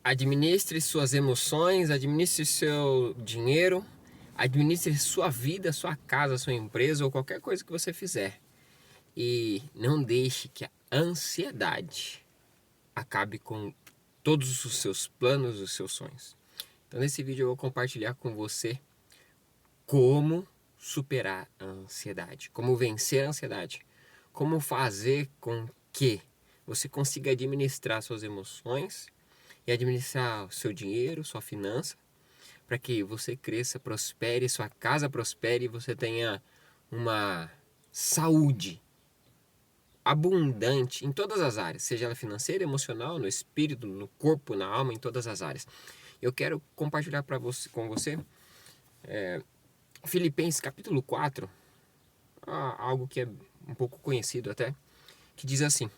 Administre suas emoções, administre seu dinheiro, administre sua vida, sua casa, sua empresa ou qualquer coisa que você fizer. E não deixe que a ansiedade acabe com todos os seus planos, os seus sonhos. Então nesse vídeo eu vou compartilhar com você como superar a ansiedade, como vencer a ansiedade, como fazer com que você consiga administrar suas emoções e administrar o seu dinheiro, sua finança, para que você cresça, prospere, sua casa prospere e você tenha uma saúde abundante em todas as áreas, seja ela financeira, emocional, no espírito, no corpo, na alma, em todas as áreas. Eu quero compartilhar com você Filipenses capítulo 4, algo que é um pouco conhecido até, que diz assim,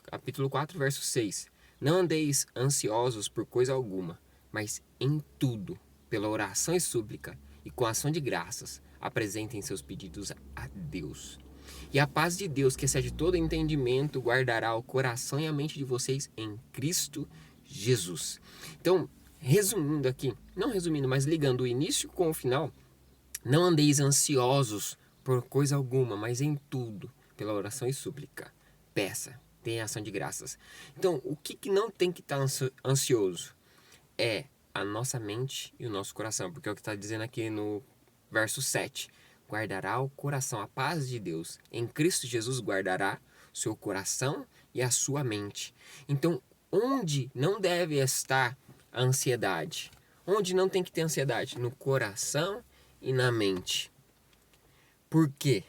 capítulo 4, verso 6: Não andeis ansiosos por coisa alguma, mas em tudo, pela oração e súplica, e com ação de graças, apresentem seus pedidos a Deus. E a paz de Deus, que excede todo entendimento, guardará o coração e a mente de vocês em Cristo Jesus. Então, resumindo aqui, não resumindo, mas ligando o início com o final, não andeis ansiosos por coisa alguma, mas em tudo, pela oração e súplica, peça, tenha ação de graças. Então, o que não tem que estar ansioso é a nossa mente e o nosso coração, porque é o que está dizendo aqui no verso 7. Guardará o coração, a paz de Deus. Em Cristo Jesus guardará o seu coração e a sua mente. Então, onde não deve estar a ansiedade? Onde não tem que ter ansiedade? No coração e na mente. Por quê?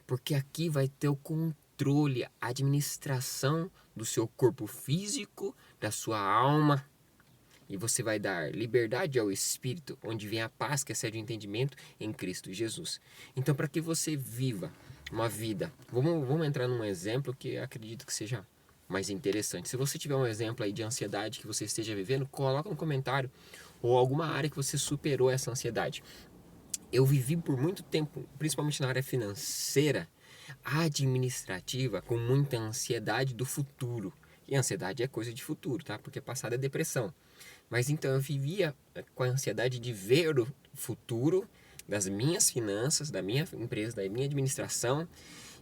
Porque aqui vai ter o controle, a administração do seu corpo físico, da sua alma. E você vai dar liberdade ao Espírito, onde vem a paz que excede o entendimento em Cristo Jesus. Então, para que você viva uma vida, vamos entrar num exemplo que acredito que seja mais interessante. Se você tiver um exemplo aí de ansiedade que você esteja vivendo, coloca no comentário, ou alguma área que você superou essa ansiedade. Eu vivi por muito tempo, principalmente na área financeira, administrativa, com muita ansiedade do futuro. E ansiedade é coisa de futuro, tá? Porque passado é depressão. Mas então eu vivia com a ansiedade de ver o futuro das minhas finanças, da minha empresa, da minha administração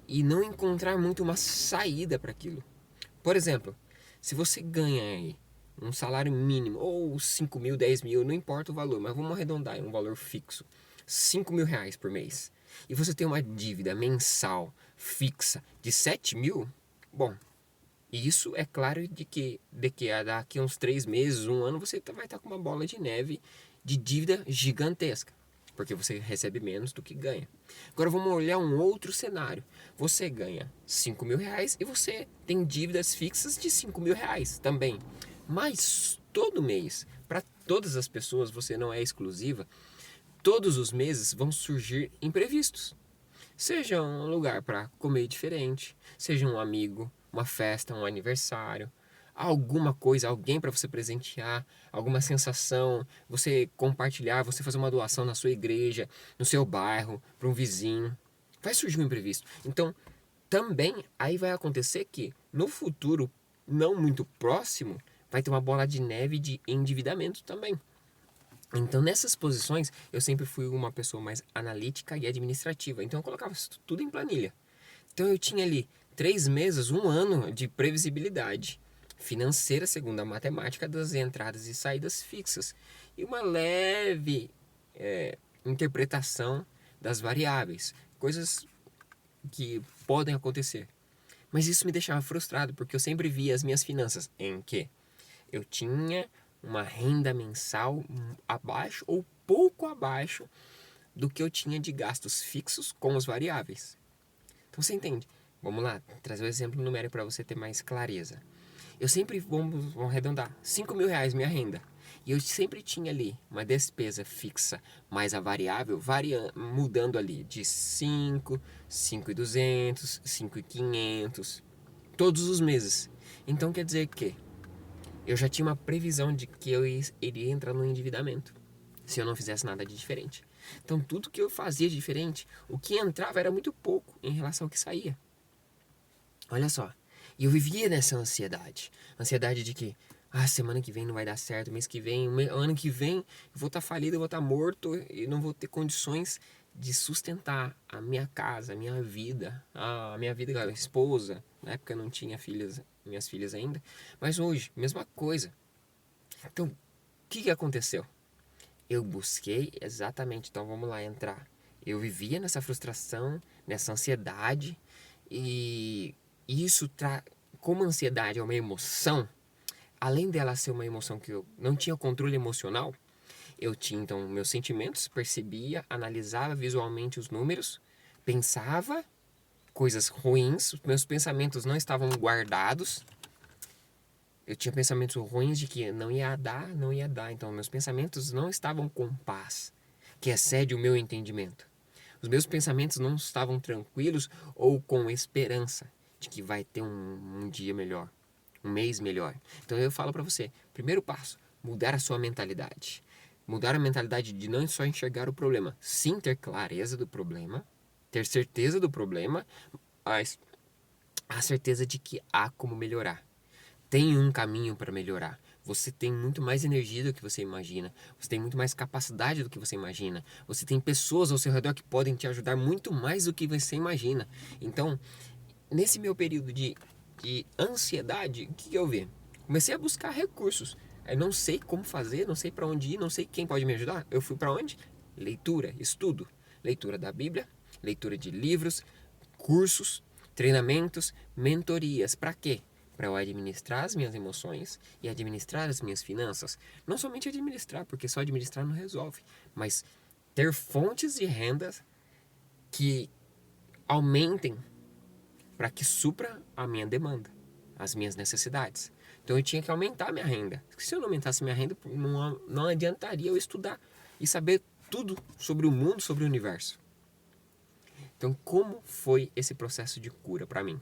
e não encontrar muito uma saída para aquilo. Por exemplo, se você ganha aí um salário mínimo, ou 5 mil, 10 mil, não importa o valor, mas vamos arredondar, um valor fixo, 5 mil reais por mês, e você tem uma dívida mensal fixa de 7 mil, bom, isso é claro de que daqui a uns 3 meses, um ano, você vai estar com uma bola de neve de dívida gigantesca, porque você recebe menos do que ganha. Agora vamos olhar um outro cenário. Você ganha 5 mil reais e você tem dívidas fixas de 5 mil reais também. Mas todo mês, para todas as pessoas, você não é exclusiva, todos os meses vão surgir imprevistos. Seja um lugar para comer diferente, seja um amigo, uma festa, um aniversário, alguma coisa, alguém para você presentear, alguma sensação, você compartilhar, você fazer uma doação na sua igreja, no seu bairro, para um vizinho. Vai surgir um imprevisto. Então, também aí vai acontecer que no futuro não muito próximo vai ter uma bola de neve de endividamento também. Então, nessas posições, eu sempre fui uma pessoa mais analítica e administrativa. Então, eu colocava tudo em planilha. Então, eu tinha ali 3 meses, um ano de previsibilidade financeira, segundo a matemática das entradas e saídas fixas. E uma leve interpretação das variáveis. Coisas que podem acontecer. Mas isso me deixava frustrado, porque eu sempre via as minhas finanças em que eu tinha uma renda mensal abaixo ou pouco abaixo do que eu tinha de gastos fixos com os variáveis. Então você entende? Vamos lá, trazer o exemplo numérico para você ter mais clareza. Eu sempre, vamos arredondar, 5 mil reais minha renda. E eu sempre tinha ali uma despesa fixa mais a variável, mudando ali de 5, 5.200, 5.500, todos os meses. Então quer dizer que eu já tinha uma previsão de que eu iria entrar no endividamento se eu não fizesse nada de diferente. Então tudo que eu fazia de diferente, o que entrava era muito pouco em relação ao que saía. Olha só. E eu vivia nessa ansiedade. Ansiedade de que, semana que vem não vai dar certo, mês que vem, ano que vem eu vou estar falido, eu vou estar morto e não vou ter condições de sustentar a minha casa, a minha vida, a minha vida, a esposa. Na época eu não tinha filhas, minhas filhas ainda, mas hoje, mesma coisa. Então, o que aconteceu? Eu busquei exatamente, então vamos lá entrar. Eu vivia nessa frustração, nessa ansiedade, e isso, como a ansiedade é uma emoção, além dela ser uma emoção que eu não tinha controle emocional, eu tinha então meus sentimentos, percebia, analisava visualmente os números, pensava coisas ruins, os meus pensamentos não estavam guardados. Eu tinha pensamentos ruins de que não ia dar, não ia dar. Então, meus pensamentos não estavam com paz, que excede o meu entendimento. Os meus pensamentos não estavam tranquilos ou com esperança de que vai ter um dia melhor, um mês melhor. Então, eu falo para você, primeiro passo, mudar a sua mentalidade. Mudar a mentalidade de não só enxergar o problema, sim ter clareza do problema, ter certeza do problema, mas a certeza de que há como melhorar. Tem um caminho para melhorar. Você tem muito mais energia do que você imagina. Você tem muito mais capacidade do que você imagina. Você tem pessoas ao seu redor que podem te ajudar muito mais do que você imagina. Então, nesse meu período de ansiedade, o que eu vi? Comecei a buscar recursos. Eu não sei como fazer, não sei para onde ir, não sei quem pode me ajudar. Eu fui para onde? Leitura, estudo. Leitura da Bíblia, leitura de livros, cursos, treinamentos, mentorias. Para quê? Para eu administrar as minhas emoções e administrar as minhas finanças. Não somente administrar, porque só administrar não resolve, mas ter fontes de rendas que aumentem para que supra a minha demanda, as minhas necessidades. Então eu tinha que aumentar a minha renda. Se eu não aumentasse minha renda, não adiantaria eu estudar e saber tudo sobre o mundo, sobre o universo. Então, como foi esse processo de cura para mim?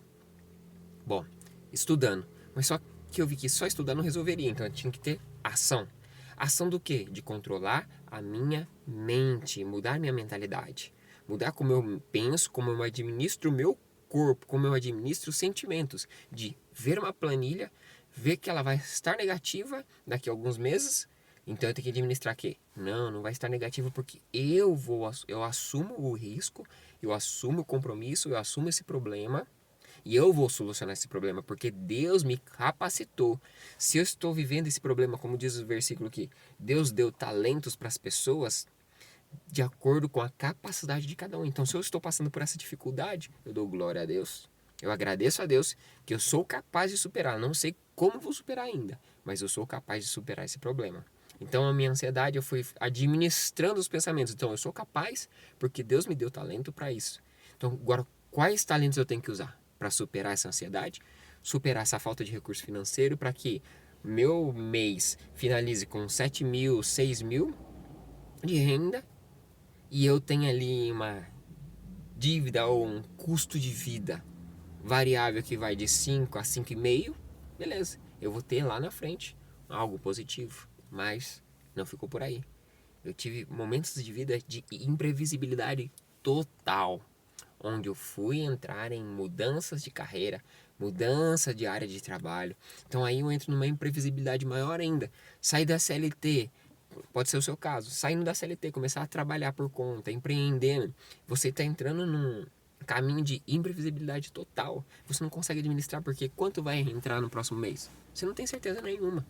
Bom, estudando. Mas só que eu vi que só estudar não resolveria, então eu tinha que ter ação. Ação do quê? De controlar a minha mente, mudar minha mentalidade. Mudar como eu penso, como eu administro o meu corpo, como eu administro os sentimentos. De ver uma planilha, ver que ela vai estar negativa daqui a alguns meses, então eu tenho que administrar quê? Não vai estar negativa porque eu assumo o risco, eu assumo o compromisso, eu assumo esse problema e eu vou solucionar esse problema, porque Deus me capacitou. Se eu estou vivendo esse problema, como diz o versículo aqui, Deus deu talentos para as pessoas de acordo com a capacidade de cada um. Então, se eu estou passando por essa dificuldade, eu dou glória a Deus. Eu agradeço a Deus que eu sou capaz de superar. Não sei como vou superar ainda, mas eu sou capaz de superar esse problema. Então, a minha ansiedade, eu fui administrando os pensamentos. Então, eu sou capaz porque Deus me deu talento para isso. Então, agora, quais talentos eu tenho que usar para superar essa ansiedade? Superar essa falta de recurso financeiro para que meu mês finalize com 7 mil, 6 mil de renda e eu tenha ali uma dívida ou um custo de vida variável que vai de 5 a 5,5, beleza, eu vou ter lá na frente algo positivo, mas não ficou por aí. Eu tive momentos de vida de imprevisibilidade total, onde eu fui entrar em mudanças de carreira, mudança de área de trabalho. Então aí eu entro numa imprevisibilidade maior ainda. Sair da CLT, pode ser o seu caso, saindo da CLT, começar a trabalhar por conta, empreendendo, você está entrando num caminho de imprevisibilidade total. Você não consegue administrar porque quanto vai entrar no próximo mês? Você não tem certeza nenhuma.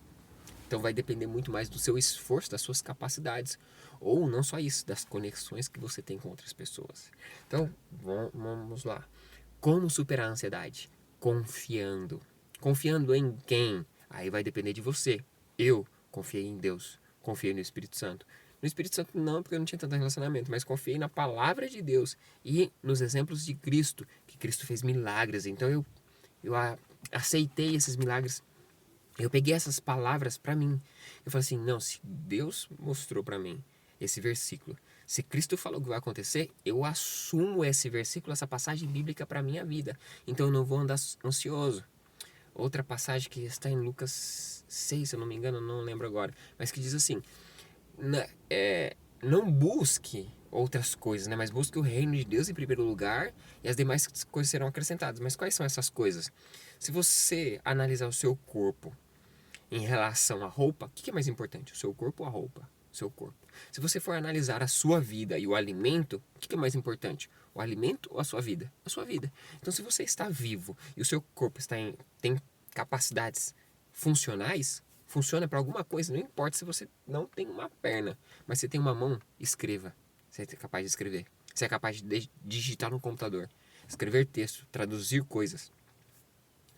Então vai depender muito mais do seu esforço, das suas capacidades, ou não só isso, das conexões que você tem com outras pessoas. Então, vamos lá. Como superar a ansiedade? Confiando. Confiando em quem? Aí vai depender de você. Eu confiei em Deus, confiei no Espírito Santo. No Espírito Santo não, porque eu não tinha tanto relacionamento, mas confiei na palavra de Deus e nos exemplos de Cristo, que Cristo fez milagres. Então eu aceitei esses milagres. Eu peguei essas palavras para mim. Eu falei assim, não, se Deus mostrou para mim esse versículo, se Cristo falou que vai acontecer, eu assumo esse versículo, essa passagem bíblica para minha vida. Então eu não vou andar ansioso. Outra passagem que está em Lucas 6, se eu não me engano, não lembro agora, mas que diz assim, não busque outras coisas, né? Mas busque o reino de Deus em primeiro lugar e as demais coisas serão acrescentadas. Mas quais são essas coisas? Se você analisar o seu corpo, em relação à roupa, o que é mais importante? O seu corpo ou a roupa? O seu corpo. Se você for analisar a sua vida e o alimento, o que é mais importante? O alimento ou a sua vida? A sua vida. Então, se você está vivo e o seu corpo tem capacidades funcionais, funciona para alguma coisa, não importa se você não tem uma perna, mas você tem uma mão, escreva. Você é capaz de escrever. Você é capaz de digitar no computador, escrever texto, traduzir coisas.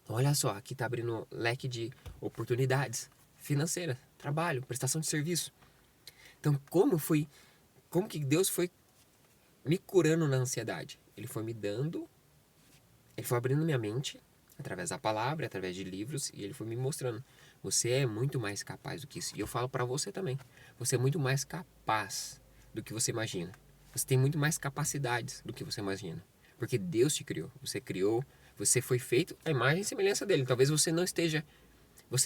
Olha só, aqui está abrindo leque de oportunidades financeiras, trabalho, prestação de serviço. Então, como que Deus foi me curando na ansiedade? Ele foi me dando, ele foi abrindo minha mente através da palavra, através de livros, e ele foi me mostrando: você é muito mais capaz do que isso. E eu falo para você também, você é muito mais capaz do que você imagina. Você tem muito mais capacidades do que você imagina. Porque Deus te criou, você foi feito à imagem e semelhança dele. Talvez você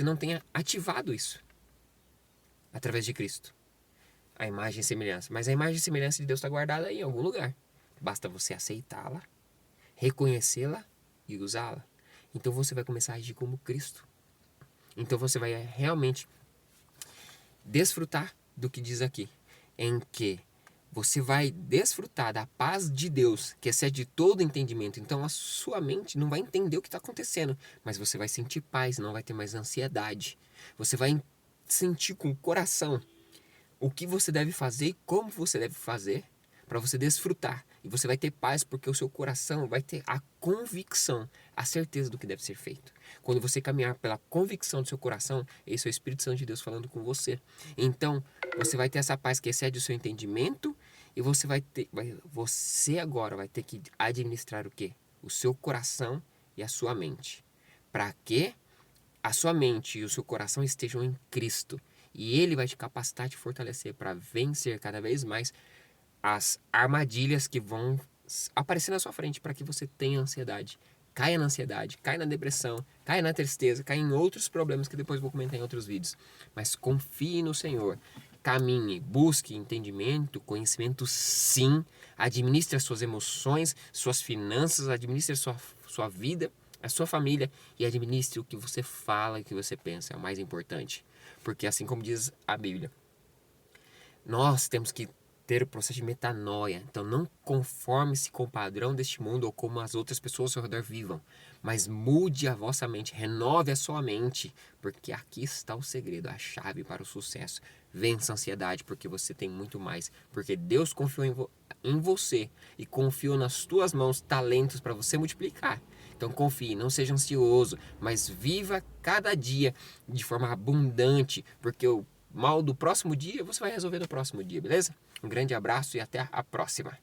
não tenha ativado isso através de Cristo. A imagem e semelhança. Mas a imagem e semelhança de Deus está guardada aí em algum lugar. Basta você aceitá-la, reconhecê-la e usá-la. Então você vai começar a agir como Cristo. Então você vai realmente desfrutar do que diz aqui, em que você vai desfrutar da paz de Deus, que excede todo entendimento. Então a sua mente não vai entender o que está acontecendo, mas você vai sentir paz, não vai ter mais ansiedade. Você vai sentir com o coração o que você deve fazer e como você deve fazer para você desfrutar. E você vai ter paz porque o seu coração vai ter a convicção, a certeza do que deve ser feito. Quando você caminhar pela convicção do seu coração, esse é o Espírito Santo de Deus falando com você. Então, você vai ter essa paz que excede o seu entendimento e você agora vai ter que administrar o quê? O seu coração e a sua mente. Para que a sua mente e o seu coração estejam em Cristo. E Ele vai te capacitar, te fortalecer para vencer cada vez mais as armadilhas que vão aparecer na sua frente para que você tenha ansiedade. Caia na ansiedade, caia na depressão, caia na tristeza, caia em outros problemas que depois vou comentar em outros vídeos. Mas confie no Senhor. Caminhe, busque entendimento, conhecimento sim. Administre as suas emoções, suas finanças, administre a sua vida, a sua família e administre o que você fala e o que você pensa. É o mais importante. Porque assim como diz a Bíblia, nós temos que ter o processo de metanoia. Então não conforme-se com o padrão deste mundo ou como as outras pessoas ao seu redor vivam, mas mude a vossa mente, renove a sua mente, porque aqui está o segredo, a chave para o sucesso. Vença a ansiedade, porque você tem muito mais, porque Deus confiou em você e confiou nas tuas mãos talentos para você multiplicar. Então confie, não seja ansioso, mas viva cada dia de forma abundante, porque o mal do próximo dia você vai resolver no próximo dia, beleza? Um grande abraço e até a próxima.